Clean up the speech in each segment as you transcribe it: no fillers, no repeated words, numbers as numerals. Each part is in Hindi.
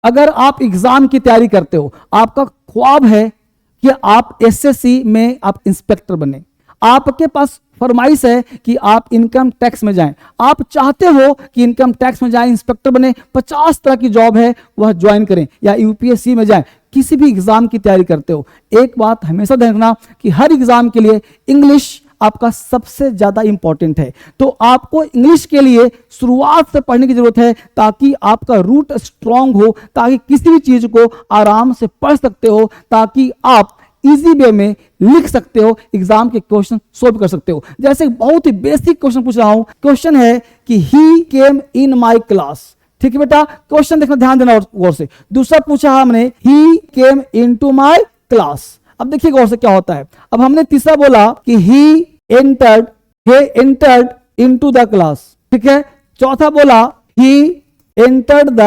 अगर आप एग्जाम की तैयारी करते हो, आपका ख्वाब है कि आप एसएससी में आप इंस्पेक्टर बने, आपके पास फरमाइश है कि आप इनकम टैक्स में जाएं, आप चाहते हो कि इनकम टैक्स में जाएं, इंस्पेक्टर बने, 50 तरह की जॉब है वह ज्वाइन करें, या यूपीएससी में जाएं, किसी भी एग्जाम की तैयारी करते हो, एक बात हमेशा ध्यान रखना कि हर एग्जाम के लिए इंग्लिश आपका सबसे ज्यादा इंपॉर्टेंट है। तो आपको इंग्लिश के लिए शुरुआत से पढ़ने की जरूरत है ताकि आपका रूट स्ट्रांग हो, ताकि किसी भी चीज को आराम से पढ़ सकते हो, ताकि आप इजी वे में लिख सकते हो, एग्जाम के क्वेश्चन सोल्व कर सकते हो। जैसे बहुत ही बेसिक क्वेश्चन पूछ रहा हूं, क्वेश्चन है कि ही केम इन माई क्लास, ठीक है बेटा, क्वेश्चन देखना, ध्यान देना गौर से। दूसरा पूछा हमने ही केम इनटू माई क्लास, अब देखिए गौर से क्या होता है। अब हमने तीसरा बोला कि he entered into the class, ठीक है। चौथा बोला ही एंटर्ड द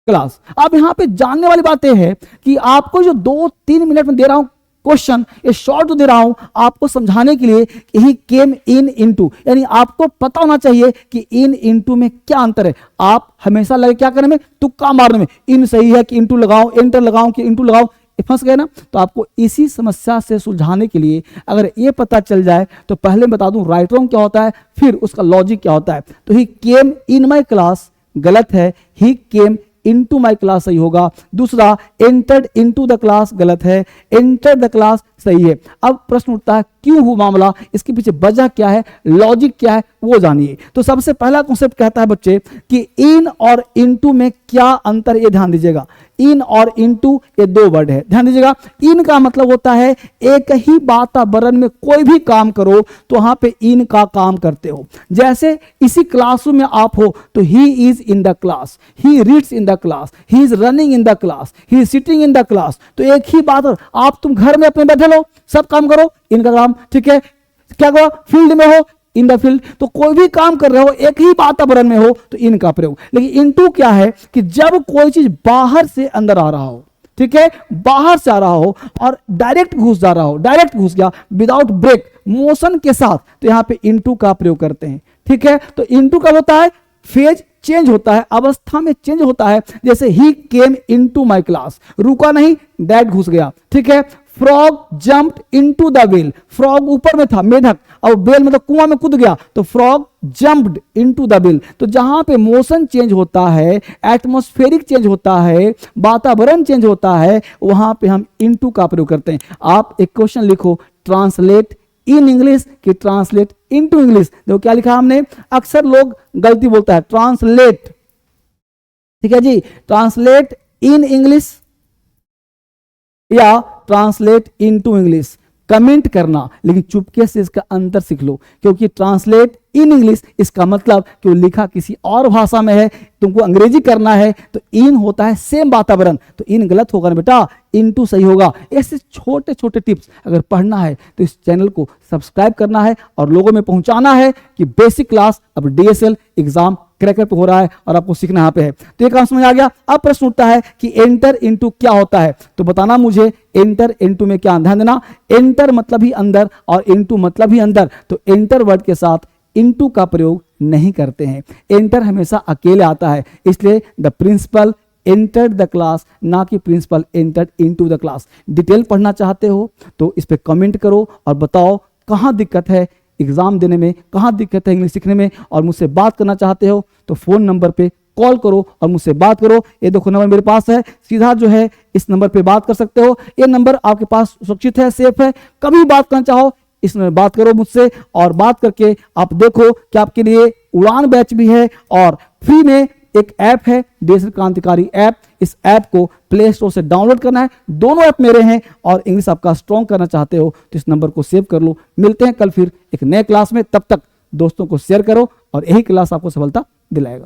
क्लास। अब यहां पे जानने वाली बातें हैं कि आपको जो 2-3 मिनट में दे रहा हूं क्वेश्चन, ये शॉर्ट जो दे रहा हूं आपको समझाने के लिए कि ही केम इन इनटू, यानी आपको पता होना चाहिए कि इन इनटू में क्या अंतर है। आप हमेशा लगे क्या करने में, तुक्का मारने में, इन सही है कि इनटू लगाओ, एंटर लगाओ कि इनटू लगाओ, फंस गए ना। तो आपको इसी समस्या से सुलझाने के लिए अगर ये पता चल जाए तो पहले बता दूं राइट रॉन्ग क्या होता है, फिर उसका लॉजिक क्या होता है। तो ही केम इन माई क्लास गलत है, ही केम इनटू माई क्लास सही होगा। दूसरा एंटर्ड इनटू द क्लास गलत है, एंटर्ड द क्लास सही है। अब प्रश्न उठता है क्यों हुआ मामला, इसके पीछे वजह क्या है, लॉजिक क्या है, वो जानिए। तो सबसे पहला कॉन्सेप्ट कहता है बच्चे कि इन और इनटू में क्या अंतर, ये ध्यान दीजिएगा। इन और इनटू ये 2 वर्ड है, ध्यान दीजिएगा। इन का मतलब होता है एक ही वातावरण में कोई भी काम करो तो वहां पे इन का काम करते हो। जैसे इसी क्लासरूम में आप हो तो he is in the class, he reads in the class, he is running in the class, he is sitting in the class. तो एक ही बात, आप तुम घर में अपने बैठे लो, सब काम करो, इनका काम, ठीक है। क्या करो, फील्ड में हो, इन द फील्ड, तो कोई भी काम कर रहे हो एक ही वातावरण में हो तो इनका प्रयोग। लेकिन इनटू क्या है कि जब कोई चीज बाहर से अंदर आ रहा हो, ठीक है, बाहर से आ रहा हो और डायरेक्ट घुस जा रहा हो, डायरेक्ट घुस गया विदाउट ब्रेक, मोशन के साथ, तो यहां पे इनटू का प्रयोग करते हैं, ठीक है। तो इनटू कब होता है, फेज चेंज होता है, अवस्था में चेंज होता है। जैसे ही केम इनटू माई क्लास, रुका नहीं, डायरेक्ट घुस गया, ठीक है। Frog jumped into the well, frog ऊपर में था, मेढक, और बेल मतलब कुआं में कूद गया, तो frog jumped into the well. तो जहां पे मोशन चेंज होता है, एटमॉस्फेरिक चेंज होता है, वातावरण चेंज होता है, वहां पे हम इनटू का प्रयोग करते हैं। आप एक क्वेश्चन लिखो, ट्रांसलेट इन इंग्लिश कि ट्रांसलेट इनटू इंग्लिश। देखो क्या लिखा हमने, अक्सर लोग गलती बोलता है ट्रांसलेट, ठीक है जी, ट्रांसलेट इन इंग्लिश या ट्रांसलेट इनटू इंग्लिश। कमेंट करना, लेकिन चुपके से इसका अंतर सीख लो, क्योंकि ट्रांसलेट इन इंग्लिश इसका मतलब कि वो लिखा किसी और भाषा में है, तुमको अंग्रेजी करना है, तो इन होता है सेम वातावरण, तो इन गलत होगा ना बेटा, इनटू सही होगा। ऐसे छोटे छोटे टिप्स अगर पढ़ना है तो इस चैनल को सब्सक्राइब करना है और लोगों में पहुंचाना है कि बेसिक क्लास अब डीएसएल एग्जाम क्रैकर पे हो रहा है और आपको सीखना यहाँ पे है। तो ये काम समझ आ गया। अब प्रश्न उठता है कि एंटर इनटू क्या होता है, तो बताना मुझे एंटर इनटू में क्या। ध्यान देना, एंटर मतलब ही अंदर और इनटू मतलब ही अंदर, तो एंटर वर्ड के साथ इनटू का प्रयोग नहीं करते हैं। एंटर हमेशा अकेले आता है, इसलिए the principal entered the class, ना कि principal entered into the class. Detail पढ़ना चाहते हो तो इस पे कमेंट करो और बताओ कहाँ दिक्कत है एग्जाम देने में, कहाँ दिक्कत है इंग्लिश सीखने में, और मुझसे बात करना चाहते हो तो फोन नंबर पे कॉल करो और मुझसे बात करो। ये देखो नंबर मेरे पास है, सीधा जो है इस नंबर पे बात कर सकते हो। ये नंबर आपके पास सुरक्षित है, सेफ है, कभी बात करना चाहो इस नंबर बात करो मुझसे, और बात करके आप देखो कि आपके लिए उड़ान बैच भी है और फ्री में एक ऐप है डीएसएल क्रांतिकारी ऐप। इस ऐप को प्ले स्टोर से डाउनलोड करना है, दोनों ऐप मेरे हैं, और इंग्लिश आपका स्ट्रॉन्ग करना चाहते हो तो इस नंबर को सेव कर लो। मिलते हैं कल फिर एक नए क्लास में, तब तक दोस्तों को शेयर करो और यही क्लास आपको सफलता दिलाएगा।